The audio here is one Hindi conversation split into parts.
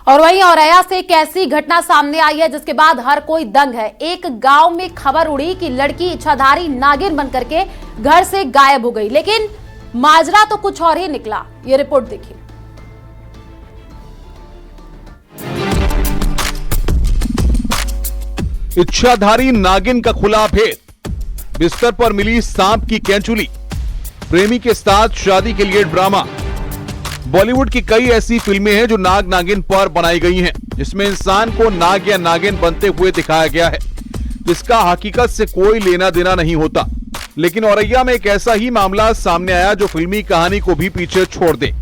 और वहीं औरैया से एक ऐसी घटना सामने आई है जिसके बाद हर कोई दंग है। एक गांव में खबर उड़ी कि लड़की इच्छाधारी नागिन बनकर के घर से गायब हो गई, लेकिन माजरा तो कुछ और ही निकला। ये रिपोर्ट देखिए। इच्छाधारी नागिन का खुला भेद, बिस्तर पर मिली सांप की कैंचुली, प्रेमी के साथ शादी के लिए ड्रामा। बॉलीवुड की कई ऐसी फिल्में हैं जो नाग नागिन पर बनाई गई हैं, जिसमें इंसान को नाग या नागिन बनते हुए दिखाया गया है, जिसका हकीकत से कोई लेना देना नहीं होता। लेकिन औरैया में एक ऐसा ही मामला सामने आया जो फिल्मी कहानी को भी पीछे छोड़ दे।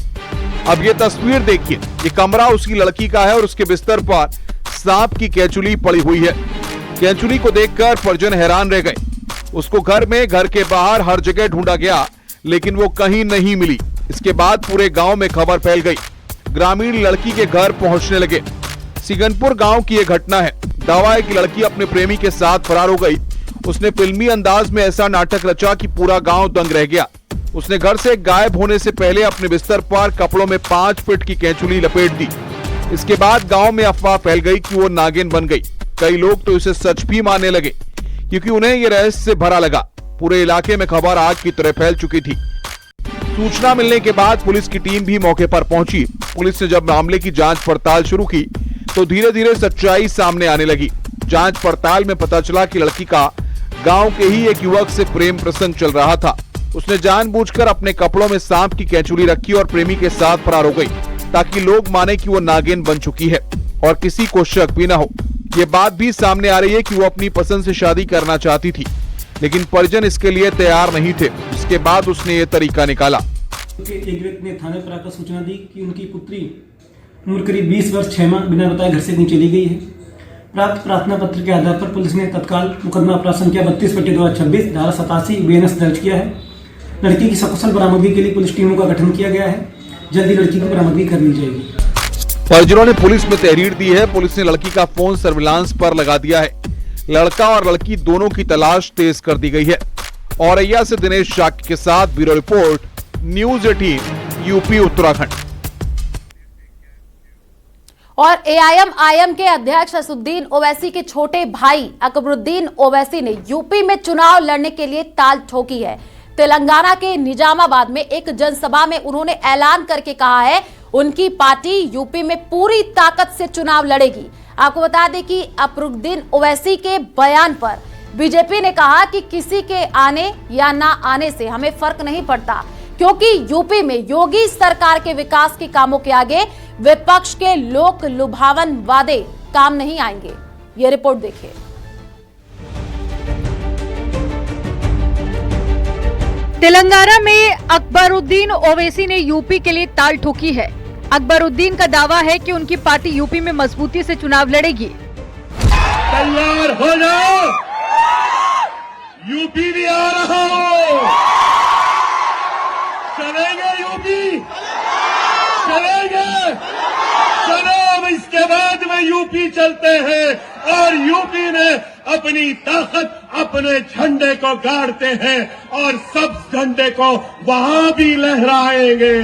अब ये तस्वीर देखिए। ये कमरा उसकी लड़की का है और उसके बिस्तर पर सांप की कैंचुली पड़ी हुई है। कैंचुली को देखकर परिजन हैरान रह गए। उसको घर में, घर के बाहर हर जगह ढूंढा गया, लेकिन वो कहीं नहीं मिली। इसके बाद पूरे गांव में खबर फैल गई। ग्रामीण लड़की के घर पहुंचने लगे। सिगनपुर गांव की यह घटना है। दावा है कि लड़की अपने प्रेमी के साथ फरार हो गई। उसने फिल्मी अंदाज में ऐसा नाटक रचा कि पूरा गांव दंग रह गया। उसने घर से गायब होने से पहले अपने बिस्तर पर कपड़ों में 5 फीट की कैंचुली लपेट दी। इसके बाद गांव में अफवाह फैल गई कि वो नागिन बन गई। कई लोग तो इसे सच भी मानने लगे, क्योंकि उन्हें यह रहस्य से भरा लगा। पूरे इलाके में खबर आग की तरह फैल चुकी थी। सूचना मिलने के बाद पुलिस की टीम भी मौके पर पहुंची। पुलिस ने जब मामले की जांच पड़ताल शुरू की तो धीरे धीरे सच्चाई सामने आने लगी। जांच पड़ताल में पता चला कि लड़की का गांव के ही एक युवक से प्रेम प्रसंग चल रहा था। उसने जानबूझकर अपने कपड़ों में सांप की कैंचुली रखी और प्रेमी के साथ फरार हो गई, ताकि लोग माने कि वो नागिन बन चुकी है और किसी को शक भी न हो। ये बात भी सामने आ रही है कि वो अपनी पसंद से शादी करना चाहती थी, लेकिन परिजन इसके लिए तैयार नहीं थे। इसके बाद उसने ये तरीका निकाला। एक व्यक्ति ने थाने पर आकर सूचना दी कि उनकी पुत्री उम्र करीब 20 वर्ष 6 माह बिना बताए घर से कहीं चली गई है। प्राप्त प्रार्थना पत्र के आधार पर पुलिस ने तत्काल मुकदमा अपराध संख्या 32/2026 धारा 87 BNS दर्ज किया है। लड़की की सकुशल बरामदगी के लिए पुलिस टीमों का गठन किया गया है। जल्दी लड़की की बरामदगी कर ली जाएगी। परिजनों ने पुलिस में तहरीर दी है। पुलिस ने लड़की का फोन सर्विलांस पर लगा दिया है। लड़का और लड़की दोनों की तलाश तेज कर दी गई है। औरैया से दिनेश शाक्य के साथ bureau report, news 18 UP Uttarakhand. और AIM के अध्यक्ष असदुद्दीन ओवैसी के छोटे भाई अकबरुद्दीन ओवैसी ने यूपी में चुनाव लड़ने के लिए ताल ठोकी है। तेलंगाना के निजामाबाद में एक जनसभा में उन्होंने ऐलान करके कहा है उनकी पार्टी यूपी में पूरी ताकत से चुनाव लड़ेगी। आपको बता दें कि अकबरुद्दीन ओवैसी के बयान पर बीजेपी ने कहा कि किसी के आने या ना आने से हमें फर्क नहीं पड़ता, क्योंकि यूपी में योगी सरकार के विकास के कामों के आगे विपक्ष के लोक लुभावन वादे काम नहीं आएंगे। ये रिपोर्ट देखिए। तेलंगाना में अकबरुद्दीन ओवैसी ने यूपी के लिए ताल ठोकी है। अकबरुद्दीन का दावा है कि उनकी पार्टी यूपी में मजबूती से चुनाव लड़ेगी। तैयार हो जाओ, यूपी भी आ रहा हो। चलेंगे यूपी, चलेंगे। चलो अब इसके बाद में यूपी चलते हैं और यूपी में अपनी ताकत अपने झंडे को गाड़ते हैं और सब झंडे को वहां भी लहराएंगे।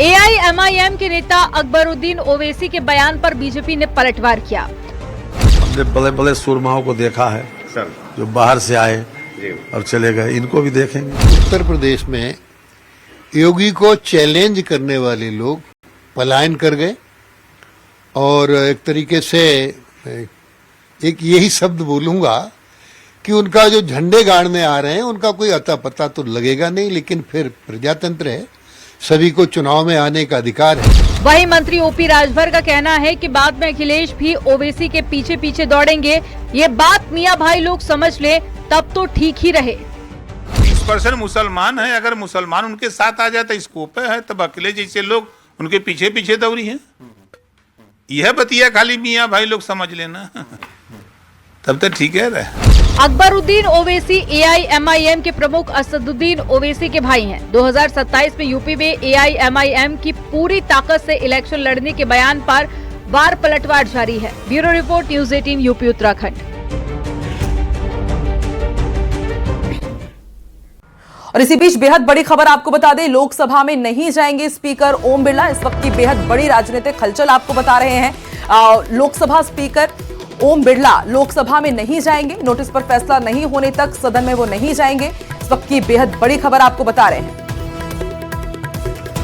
AIMIM के नेता अकबरुद्दीन ओवैसी के बयान पर बीजेपी ने पलटवार किया। हमने बड़े बड़े सुरमाओं को देखा है सर, जो बाहर से आए और चले गए। इनको भी देखेंगे। उत्तर प्रदेश में योगी को चैलेंज करने वाले लोग पलायन कर गए और एक तरीके से एक यही शब्द बोलूंगा कि उनका जो झंडे गाड़ने आ रहे हैं उनका कोई अता पता तो लगेगा नहीं, लेकिन फिर प्रजातंत्र है, सभी को चुनाव में आने का अधिकार है। वहीं मंत्री OP राजभर का कहना है कि बाद में अखिलेश भी ओवैसी के पीछे पीछे दौड़ेंगे। ये बात मियां भाई लोग समझ ले तब तो ठीक ही रहे। 20% मुसलमान है, अगर मुसलमान उनके साथ आ जाए तो स्कोप है, तब अखिलेश जैसे लोग उनके पीछे पीछे दौड़ी हैं। यह बतिया खाली मियां भाई लोग समझ लेना, तब तो ठीक है रहे। अकबरुद्दीन ओवैसी AIMIM के प्रमुख असदुद्दीन ओवैसी के भाई हैं। 2027 में यूपी में AIMIM की पूरी ताकत से इलेक्शन लड़ने के बयान पर वार पलटवार जारी है। Bureau report, news 18 UP Uttarakhand. और इसी बीच बेहद बड़ी खबर आपको बता दें, लोकसभा में नहीं जाएंगे स्पीकर ओम बिरला। इस वक्त की बेहद बड़ी राजनीतिक हलचल आपको बता रहे हैं। लोकसभा स्पीकर ओम बिरला लोकसभा में नहीं जाएंगे, नोटिस पर फैसला नहीं होने तक सदन में वो नहीं जाएंगे। इस वक्त की बेहद बड़ी खबर आपको बता रहे हैं।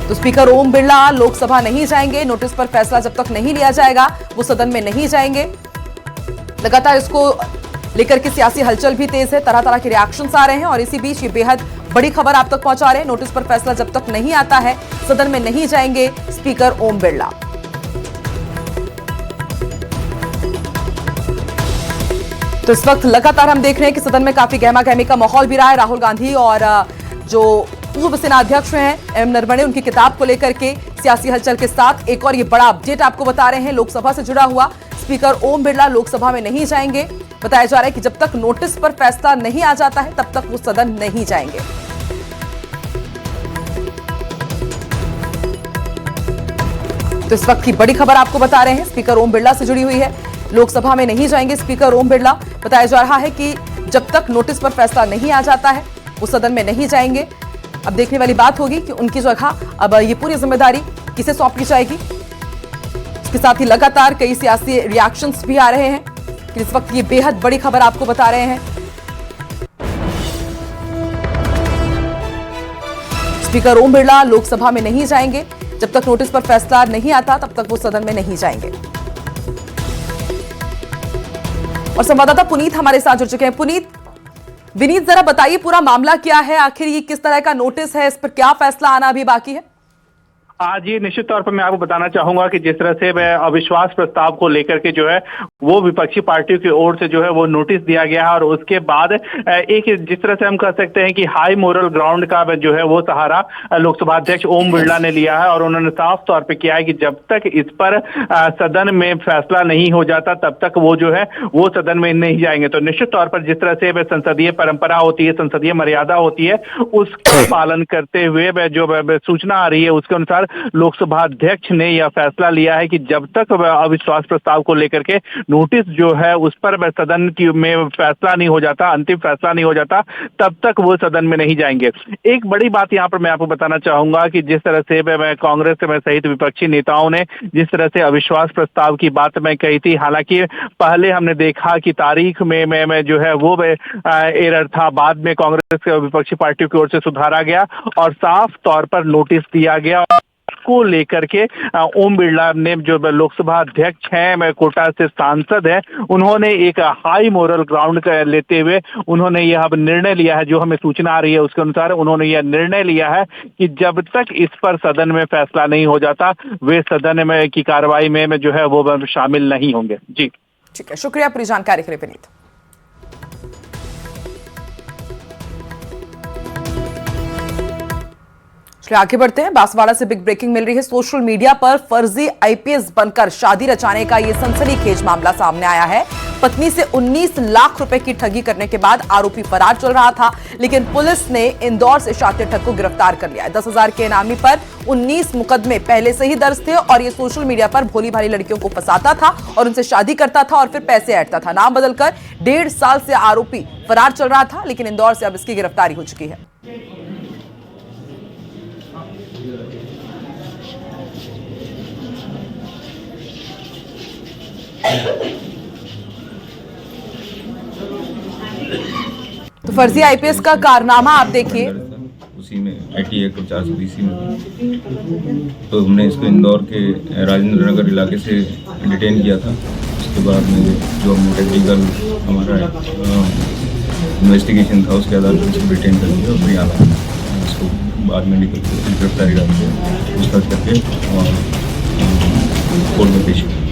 तो स्पीकर ओम बिरला लोकसभा नहीं जाएंगे, नोटिस पर फैसला जब तक नहीं लिया जाएगा वो सदन में नहीं जाएंगे। लगातार इसको लेकर के सियासी हलचल भी तेज है, तरह तरह के रिएक्शंस आ रहे हैं और इसी बीच ये बेहद बड़ी खबर आप तक पहुंचा रहे हैं। नोटिस पर फैसला जब तक नहीं आता है सदन में नहीं जाएंगे स्पीकर ओम बिरला। तो इस वक्त लगातार हम देख रहे हैं कि सदन में काफी गहमा गहमी का माहौल भी रहा है। राहुल गांधी और जो पूर्व सेनाध्यक्ष हैं एम नरवणे, उनकी किताब को लेकर के सियासी हलचल के साथ एक और ये बड़ा अपडेट आपको बता रहे हैं लोकसभा से जुड़ा हुआ। स्पीकर ओम बिरला लोकसभा में नहीं जाएंगे। बताया जा रहा है कि जब तक नोटिस पर फैसला नहीं आ जाता है तब तक वो सदन नहीं जाएंगे। तो इस वक्त की बड़ी खबर आपको बता रहे हैं, स्पीकर ओम बिरला से जुड़ी हुई है। लोकसभा में नहीं जाएंगे स्पीकर ओम बिरला। बताया जा रहा है कि जब तक नोटिस पर फैसला नहीं आ जाता है वो सदन में नहीं जाएंगे। अब देखने वाली बात होगी कि उनकी जगह अब ये पूरी जिम्मेदारी किसे सौंपी जाएगी। इसके साथ ही लगातार कई सियासी रिएक्शंस भी आ रहे हैं कि इस वक्त ये बेहद बड़ी खबर आपको बता रहे हैं। स्पीकर ओम बिरला लोकसभा में नहीं जाएंगे, जब तक नोटिस पर फैसला नहीं आता तब तक वो सदन में नहीं जाएंगे। और संवाददाता पुनीत हमारे साथ जुड़ चुके हैं। पुनीत, विनीत जरा बताइए पूरा मामला क्या है, आखिर ये किस तरह का नोटिस है, इस पर क्या फैसला आना अभी बाकी है? आज ये निश्चित तौर पर मैं आपको बताना चाहूंगा कि जिस तरह से अविश्वास प्रस्ताव को लेकर के जो है वो विपक्षी पार्टियों की ओर से जो है वो नोटिस दिया गया है और उसके बाद एक जिस तरह से हम कह सकते हैं कि हाई मोरल ग्राउंड का जो है वो सहारा लोकसभा अध्यक्ष ओम बिरला ने लिया है और उन्होंने साफ तौर पे किया है कि जब तक इस पर सदन में फैसला नहीं हो जाता तब तक वो जो है वो सदन में नहीं जाएंगे। तो निश्चित तौर पर जिस तरह से संसदीय परंपरा होती है, संसदीय मर्यादा होती है, उसका पालन करते हुए जो सूचना आ रही है उसके अनुसार लोकसभा अध्यक्ष ने यह फैसला लिया है कि जब तक अविश्वास प्रस्ताव को लेकर के नोटिस जो है उस पर सदन की में फैसला नहीं हो जाता, अंतिम फैसला नहीं हो जाता, तब तक वो सदन में नहीं जाएंगे। एक बड़ी बात यहाँ पर मैं आपको बताना चाहूंगा कि जिस तरह से कांग्रेस सहित विपक्षी नेताओं ने जिस तरह से अविश्वास प्रस्ताव की बात मैं कही थी, हालांकि पहले हमने देखा कि तारीख में जो है वो एरर था, बाद में कांग्रेस विपक्षी पार्टियों की ओर से सुधारा गया और साफ तौर पर नोटिस दिया गया को लेकर के ओम बिरला ने जो लोकसभा अध्यक्ष हैं, कोटा से सांसद हैं, उन्होंने एक हाई मोरल ग्राउंड लेते हुए उन्होंने यह निर्णय लिया है। जो हमें सूचना आ रही है उसके अनुसार उन्होंने यह निर्णय लिया है कि जब तक इस पर सदन में फैसला नहीं हो जाता वे सदन में की कार्रवाई में जो है वो शामिल नहीं होंगे। जी ठीक है, शुक्रिया पूरी जानकारी के लिए विनीत। आगे बढ़ते हैं, बांसवाड़ा से बिग ब्रेकिंग मिल रही है। सोशल मीडिया पर फर्जी आईपीएस बनकर शादी रचाने का यह सनसनीखेज मामला सामने आया है। पत्नी से 19 लाख रुपए की ठगी करने के बाद आरोपी फरार चल रहा था, लेकिन पुलिस ने इंदौर से शातिर ठग को गिरफ्तार कर लिया। 10,000 के इनामी पर 19 मुकदमे पहले से ही दर्ज थे और ये सोशल मीडिया पर भोली भाली लड़कियों को फंसाता था और उनसे शादी करता था और फिर पैसे ऐंठता था। नाम बदलकर 1.5 साल से आरोपी फरार चल रहा था, लेकिन इंदौर से अब इसकी गिरफ्तारी हो चुकी है। तो फर्जी आईपीएस का कारनामा आप देखिए। उसी में आईटी एक्ट 420 में तो हमने इसको इंदौर के राजेंद्र नगर इलाके से डिटेन किया था। उसके बाद में जो हमने टेक्निकल हमारा इन्वेस्टिगेशन था उसके आधार पर इसको डिटेन कर दिया और यहाँ उसको बाद में गिरफ्तारी करके पूछताछ करके और कोर्ट में पेश किया।